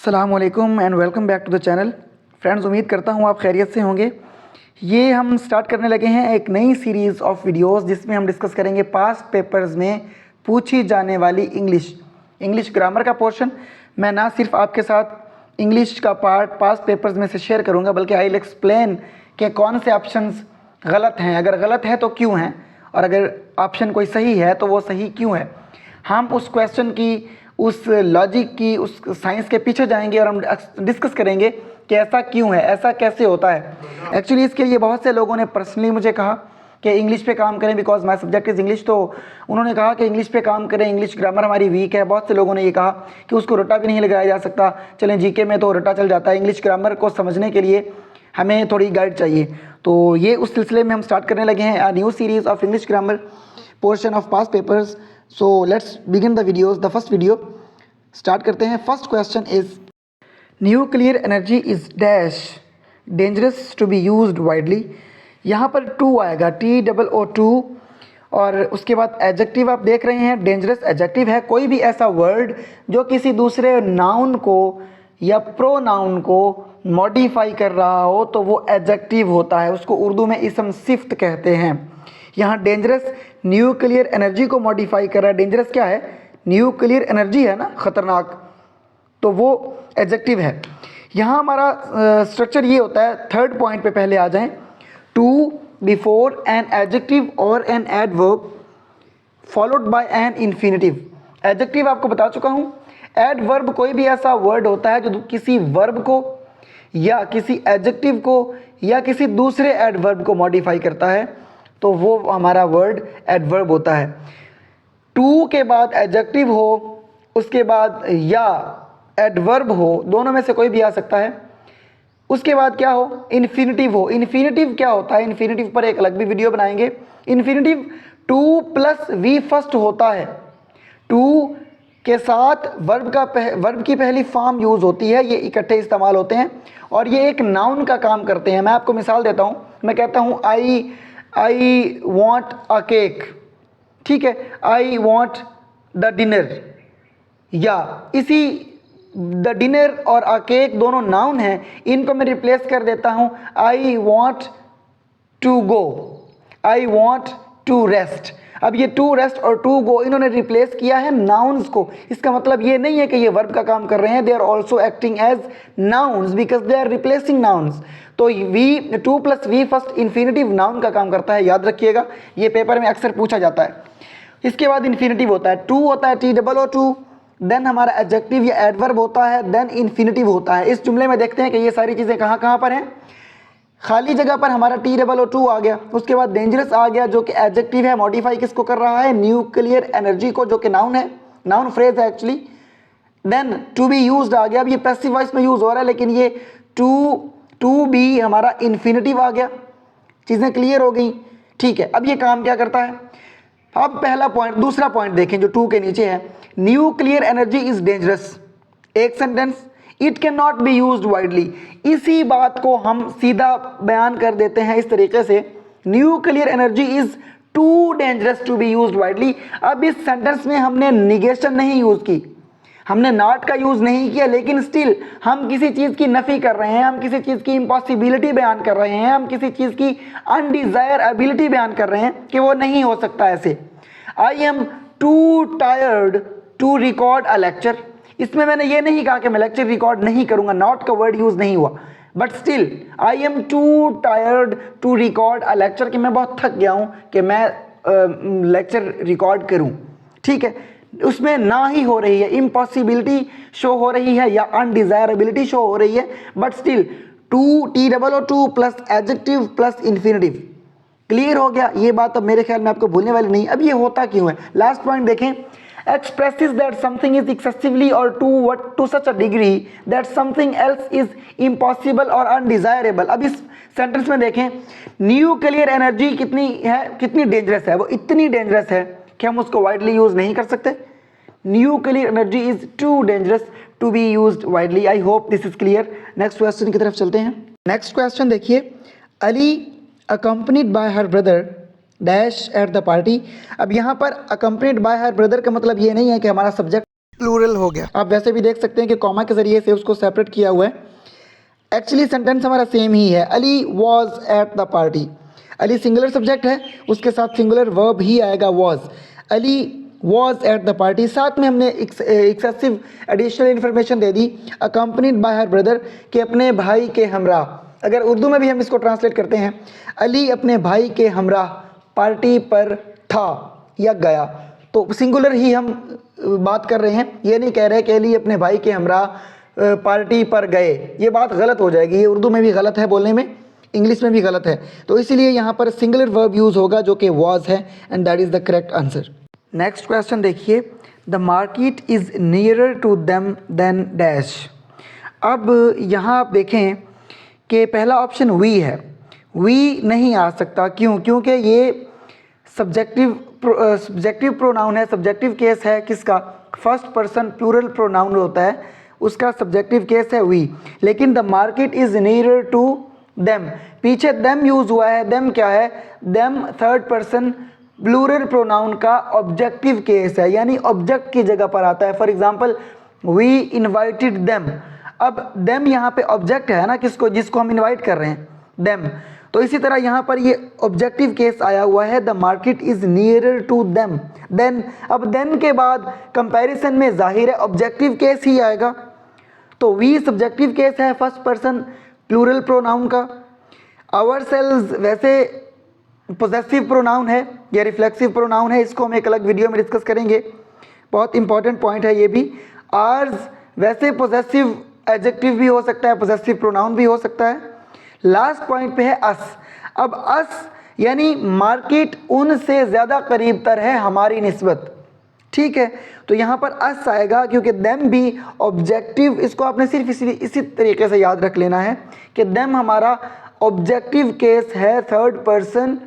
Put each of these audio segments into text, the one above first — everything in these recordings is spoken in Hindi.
अस्सलामुअलैकुम and welcome back to the channel. Friends, उम्मीद करता हूँ आप खैरियत से होंगे। ये हम स्टार्ट करने लगे हैं एक नई सीरीज़ ऑफ वीडियोस जिसमें हम डिस्कस करेंगे पास्ट पेपर्स में पूछी जाने वाली इंग्लिश ग्रामर का पोर्शन। मैं ना सिर्फ आपके साथ इंग्लिश का पार्ट पास्ट पेपर्स में से शेयर करूँगा, बल्कि आई विल एक्सप्लेन कि कौन से ऑप्शंस गलत हैं, अगर गलत है तो क्यों हैं, और अगर ऑप्शन कोई सही है तो वो सही क्यों है। हम उस क्वेश्चन की, उस लॉजिक की, उस साइंस के पीछे जाएंगे और हम डिस्कस करेंगे कि ऐसा क्यों है, ऐसा कैसे होता है। एक्चुअली इसके लिए बहुत से लोगों ने पर्सनली मुझे कहा कि इंग्लिश पे काम करें, because my subject is English. तो उन्होंने कहा कि इंग्लिश पे काम करें, इंग्लिश ग्रामर हमारी वीक है। बहुत से लोगों ने ये कहा कि उसको रटा भी नहीं लगाया जा सकता। चलें, जीके में तो रटा चल जाता है, इंग्लिश ग्रामर को समझने के लिए हमें थोड़ी गाइड चाहिए। तो ये उस सिलसिले में हम स्टार्ट करने लगे हैं, new series of English grammar portion of past papers. So let's begin the videos. The first video start करते हैं। First question is nuclear energy is dash dangerous to be used widely. यहाँ पर टू आएगा, TOO, और उसके बाद एडजेक्टिव आप देख रहे हैं, डेंजरस एडजेक्टिव है। कोई भी ऐसा वर्ड जो किसी दूसरे नाउन को या प्रोनाउन को मॉडिफाई कर रहा हो तो वो एडजेक्टिव होता है, उसको उर्दू में इसम सिफ्त कहते हैं। यहाँ डेंजरस न्यूक्लियर एनर्जी को मॉडिफाई कर रहा है। डेंजरस क्या है? न्यूक्लियर एनर्जी है ना, खतरनाक, तो वो एडजेक्टिव है। यहाँ हमारा स्ट्रक्चर ये होता है, थर्ड पॉइंट पे पहले आ जाएं। टू बिफोर एन एडजेक्टिव और an adverb followed by an infinitive. Adjective आपको बता चुका हूँ। एडवर्ब कोई भी ऐसा वर्ड होता है जो किसी वर्ब को या किसी एडजेक्टिव को या किसी दूसरे एडवर्ब को मॉडिफाई करता है, तो वो हमारा वर्ड एडवर्ब होता है। टू के बाद एडजेक्टिव हो, उसके बाद या एडवर्ब हो, दोनों में से कोई भी आ सकता है। उसके बाद क्या हो? इन्फिनेटिव हो। इन्फिनेटिव क्या होता है? इन्फिनेटिव पर एक अलग भी वीडियो बनाएंगे। इन्फिनेटिव 2+V फर्स्ट होता है। टू के साथ वर्ब की पहली फॉर्म यूज़ होती है, ये इकट्ठे इस्तेमाल होते हैं और ये एक नाउन का काम करते हैं। मैं आपको मिसाल देता हूँ। मैं कहता हूँ आई वॉन्ट अ केक, ठीक है, आई वॉन्ट द डिनर, या इसी द डिनर और अ केक दोनों नाउन हैं, इनको मैं रिप्लेस कर देता हूँ I want to go, I want to rest. अब ये टू रेस्ट और टू गो इन्होंने रिप्लेस किया है नाउन्स को। इसका मतलब ये नहीं है कि ये वर्ब का काम कर रहे हैं, they are also acting as nouns because they are replacing nouns. तो V 2+V first infinitive noun का काम करता है, याद रखिएगा, ये पेपर में अक्सर पूछा जाता है। इसके बाद इन्फिनेटिव होता है, टू होता है TOO, देन हमारा एडजेक्टिव या एडवर्ब होता है, देन इन्फिनेटिव होता है। इस जुमले में देखते हैं कि ये सारी चीज़ें कहाँ कहाँ पर हैं। खाली जगह पर हमारा TOO आ गया, उसके बाद डेंजरस आ गया जो कि एडजेक्टिव है, मॉडिफाई किसको कर रहा है? न्यूक्लियर एनर्जी को, जो कि नाउन है, नाउन फ्रेज है actually. Then to be used आ गया, अब ये पैसिव वॉइस में यूज हो रहा है, लेकिन ये टू बी हमारा इन्फिनेटिव आ गया। चीज़ें क्लियर हो गई, ठीक है। अब ये काम क्या करता है? अब पहला पॉइंट, दूसरा पॉइंट देखें जो टू के नीचे है, न्यूक्लियर एनर्जी इज डेंजरस। एक sentence, it can not be used widely. इसी बात को हम सीधा बयान कर देते हैं इस तरीके से, nuclear energy is too dangerous to be used widely. अब इस सेंटेंस में हमने निगेशन नहीं यूज की, हमने नॉट का यूज नहीं किया, लेकिन स्टिल हम किसी चीज की नफी कर रहे हैं, हम किसी चीज की इम्पॉसिबिलिटी बयान कर रहे हैं, हम किसी चीज की अनडिजायरेबिलिटी बयान कर रहे हैं कि वो नहीं हो सकता ऐसे। I am too tired to record a lecture. इसमें मैंने ये नहीं कहा कि मैं लेक्चर रिकॉर्ड नहीं करूंगा, नॉट का वर्ड यूज नहीं हुआ, but still I am too tired to record a lecture, कि मैं बहुत थक गया हूं कि मैं लेक्चर रिकॉर्ड करूं, ठीक है। उसमें ना ही हो रही है, इम्पॉसिबिलिटी शो हो रही है या अनडिजायरेबिलिटी शो हो रही है, but still TOO plus adjective plus infinitive. Clear हो गया ये बात? अब मेरे ख्याल में आपको भूलने वाली नहीं। अब ये होता क्यों है? लास्ट पॉइंट देखें, expresses that something is excessively or to such a degree that something else is impossible or undesirable। अब इस सेंटेंस में देखें, न्यूक्लियर एनर्जी कितनी है, कितनी डेंजरस है? वो इतनी डेंजरस है कि हम उसको वाइडली यूज नहीं कर सकते। Nuclear energy is too dangerous to be used widely. I hope this is clear. Next question की तरफ चलते हैं। नेक्स्ट क्वेश्चन देखिए, Ali accompanied by her brother dash at the party. अब यहाँ पर अकम्पनीड बाय हर ब्रदर का मतलब ये नहीं है कि हमारा सब्जेक्ट प्लूरल हो गया। आप वैसे भी देख सकते हैं कि कॉमा के ज़रिए से उसको सेपरेट किया हुआ है। एक्चुअली सेंटेंस हमारा सेम ही है, Ali was at the party. Ali singular subject है, उसके साथ सिंगुलर वर्ब ही आएगा was. Ali was at the party, साथ में हमने excessive additional information they the, accompanied by her brother, कि अपने भाई के हमराह। अगर उर्दू में भी हम इसको ट्रांसलेट करते हैं, अली अपने भाई के हमराह पार्टी पर था या गया, तो सिंगुलर ही हम बात कर रहे हैं। ये नहीं कह रहे कि अली अपने भाई के हमराह पार्टी पर गए, ये बात गलत हो जाएगी। ये उर्दू में भी गलत है बोलने में, इंग्लिश में भी गलत है, तो इसीलिए यहाँ पर सिंगुलर वर्ब यूज़ होगा जो कि वॉज है, and that is the correct answer. Next question देखिए, the market is nearer to them than dash. अब यहाँ आप देखें कि पहला ऑप्शन वी है, वी नहीं आ सकता। क्यों? क्योंकि ये सब्जेक्टिव प्रोनाउन है, सब्जेक्टिव केस है किसका? फर्स्ट पर्सन प्लूरल प्रोनाउन होता है, उसका सब्जेक्टिव केस है वी। लेकिन the market is nearer to them, पीछे देम यूज़ हुआ है। देम क्या है? Them third person plural pronoun का ऑब्जेक्टिव केस है, यानी ऑब्जेक्ट की जगह पर आता है। For example, we invited them. अब देम यहाँ पे ऑब्जेक्ट है ना, किसको? जिसको हम इनवाइट कर रहे हैं, देम। तो इसी तरह यहाँ पर ये ऑब्जेक्टिव केस आया हुआ है, the market is nearer to them than. अब देन के बाद कंपैरिजन में जाहिर है ऑब्जेक्टिव केस ही आएगा, तो वी सब्जेक्टिव केस है फर्स्ट पर्सन प्लूरल प्रोनाउन का। आवरसेल्व्स वैसे पोजेसिव प्रोनाउन है या रिफ्लेक्सिव प्रोनाउन है, इसको हम एक अलग वीडियो में डिस्कस करेंगे, बहुत इंपॉर्टेंट पॉइंट है ये भी। आर्स वैसे पोजेसिव एडजेक्टिव भी हो सकता है, पोजेसिव प्रोनाउन भी हो सकता है। लास्ट पॉइंट पे है अस। अब अस यानी मार्केट उनसे ज़्यादा करीब तर है हमारी निस्बत, ठीक है, तो यहाँ पर अस आएगा क्योंकि देम भी ऑब्जेक्टिव, इसको आपने सिर्फ इसी तरीके से याद रख लेना है कि देम हमारा ऑब्जेक्टिव केस है थर्ड पर्सन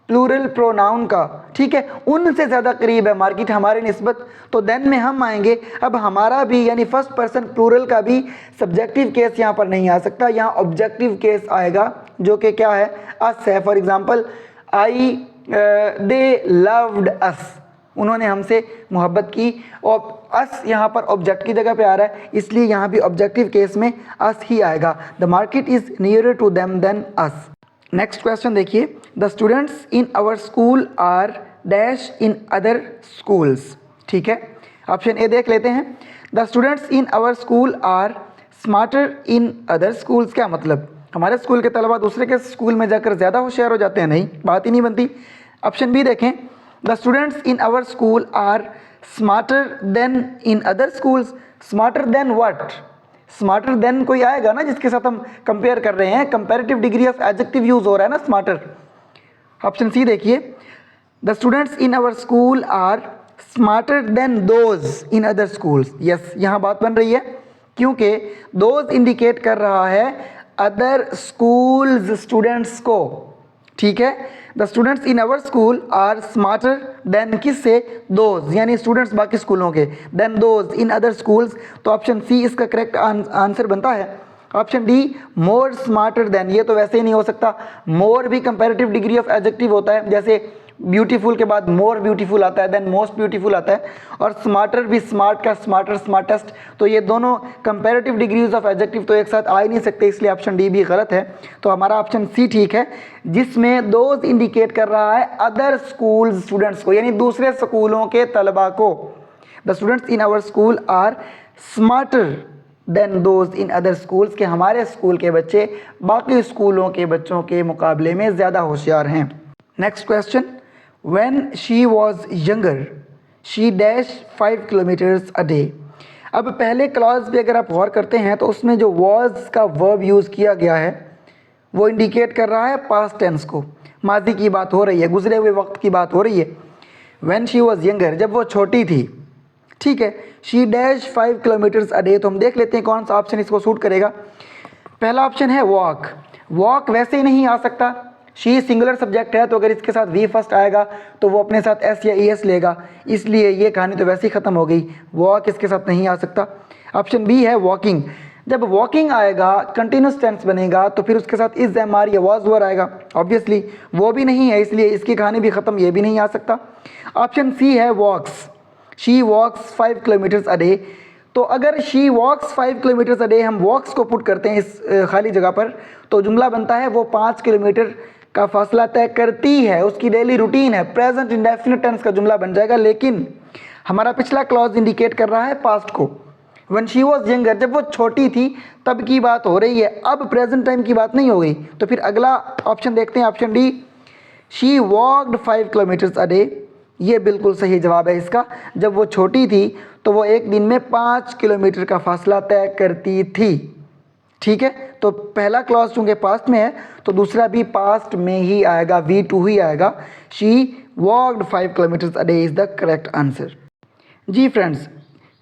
प्लूरल प्रोनाउन का, ठीक है, उनसे ज़्यादा करीब है मार्केट हमारे निस्बत, तो देन में हम आएंगे। अब हमारा भी यानी फर्स्ट पर्सन प्लूरल का भी सब्जेक्टिव केस यहाँ पर नहीं आ सकता, यहाँ ऑब्जेक्टिव केस आएगा जो कि क्या है? अस है। For example, they loved us, उन्होंने हमसे मोहब्बत की, और अस यहाँ पर ऑब्जेक्ट की जगह पे आ रहा है, इसलिए यहाँ भी ऑब्जेक्टिव केस में अस ही आएगा। The market is nearer to them than us. Next question देखिए, the students in our school are dash in other schools, ठीक है। ऑप्शन ए देख लेते हैं, the students in our school are smarter in other schools. क्या मतलब? हमारे स्कूल के तलबा दूसरे के स्कूल में जाकर ज़्यादा होशियार हो जाते हैं? नहीं, बात ही नहीं बनती। ऑप्शन बी देखें, the students in our school are smarter than in other schools. Smarter than what? Smarter than कोई आएगा ना जिसके साथ हम कंपेयर कर रहे हैं, comparative degree of adjective use हो रहा है ना, स्मार्टर। ऑप्शन सी देखिए, the students in our school are smarter than those in other schools. Yes, यहाँ बात बन रही है क्योंकि दोज इंडिकेट कर रहा है अदर स्कूल्स स्टूडेंट्स को, ठीक है। The students in our school are smarter than किससे? दोज, यानी स्टूडेंट्स बाकी स्कूलों के, than those in other schools. तो ऑप्शन सी इसका करेक्ट आंसर बनता है। Option D more smarter than, ये तो वैसे ही नहीं हो सकता, मोर भी कंपैरेटिव डिग्री ऑफ एडजेक्टिव होता है, जैसे ब्यूटीफुल के बाद मोर ब्यूटीफुल आता है, देन मोस्ट ब्यूटीफुल आता है, और स्मार्टर भी स्मार्ट का स्मार्टर, स्मार्टेस्ट, तो ये दोनों कंपैरेटिव डिग्रीज ऑफ एडजेक्टिव तो एक साथ आ ही नहीं सकते, इसलिए ऑप्शन डी भी गलत है। तो हमारा ऑप्शन सी ठीक है, जिसमें दोज इंडिकेट कर रहा है अदर स्कूल स्टूडेंट्स को, यानी दूसरे स्कूलों के तलबा को। The students in our school are smarter than those in other schools, के हमारे स्कूल के बच्चे बाकी स्कूलों के बच्चों के मुकाबले में ज़्यादा होशियार हैं। Next question, When she was younger, she dashed 5 kilometers a day। अब पहले क्लॉज पे अगर आप गौर करते हैं तो उसमें जो was का वर्ब यूज़ किया गया है वो इंडिकेट कर रहा है पास्ट टेंस को, माजी की बात हो रही है, गुजरे हुए वक्त की बात हो रही है। When she was younger, जब वो छोटी थी, ठीक है, she dashed 5 kilometers a day, तो हम देख लेते हैं कौन सा ऑप्शन इसको सूट करेगा। पहला ऑप्शन है वॉक। वॉक वैसे ही नहीं आ सकता, शी सिंगुलर सब्जेक्ट है, तो अगर इसके साथ वी फर्स्ट आएगा तो वो अपने साथ एस या ई एस लेगा, इसलिए ये कहानी तो वैसे ही ख़त्म हो गई, वॉक इसके साथ नहीं आ सकता। ऑप्शन बी है वॉकिंग। जब वॉकिंग आएगा कंटिन्यूस टेंस बनेगा तो फिर उसके साथ इज एम आर या वाज वर आएगा, ऑब्वियसली वो भी नहीं है, इसलिए इसकी कहानी भी ख़त्म, ये भी नहीं आ सकता। ऑप्शन सी है walks. She walks 5 kilometres a day. तो अगर she walks 5 kilometres a day हम वॉक्स को पुट करते हैं इस खाली जगह पर, तो जुमला बनता है वो 5 किलोमीटर का फासला तय करती है, उसकी डेली रूटीन है। प्रेजेंट इंडेफिनिट टेंस का जुमला बन जाएगा, लेकिन हमारा पिछला क्लॉज इंडिकेट कर रहा है पास्ट को। वन शी वॉज यंगर, जब वो छोटी थी तब की बात हो रही है, अब प्रेजेंट टाइम की बात नहीं हो गई। तो फिर अगला ऑप्शन देखते हैं, option D, she walked 5 kilometres a day. ये बिल्कुल सही जवाब है इसका। जब वो छोटी थी तो वो एक दिन में 5 किलोमीटर का फासला तय करती थी। ठीक है, तो पहला क्लॉज चूँकि पास्ट में है तो दूसरा भी पास्ट में ही आएगा, V2 ही आएगा। She walked 5 kilometres a day is the correct answer. जी फ्रेंड्स,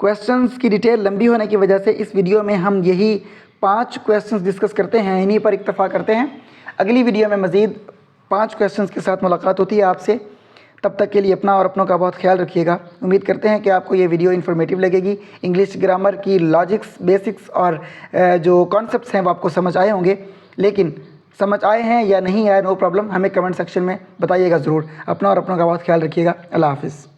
क्वेश्चंस की डिटेल लंबी होने की वजह से इस वीडियो में हम यही 5 क्वेश्चंस डिस्कस करते हैं, इन्हीं पर इक्तफा करते हैं। अगली वीडियो में मज़ीद 5 क्वेश्चंस के साथ मुलाकात होती है आपसे। तब तक के लिए अपना और अपनों का बहुत ख्याल रखिएगा। उम्मीद करते हैं कि आपको ये वीडियो इन्फॉर्मेटिव लगेगी। इंग्लिश ग्रामर की लॉजिक्स, बेसिक्स और जो कॉन्सेप्ट्स हैं वो आपको समझ आए होंगे। लेकिन समझ आए हैं या नहीं आए, नो प्रॉब्लम, हमें कमेंट सेक्शन में बताइएगा ज़रूर। अपना और अपनों का बहुत ख्याल रखिएगा। अल्लाह हाफ़िज़।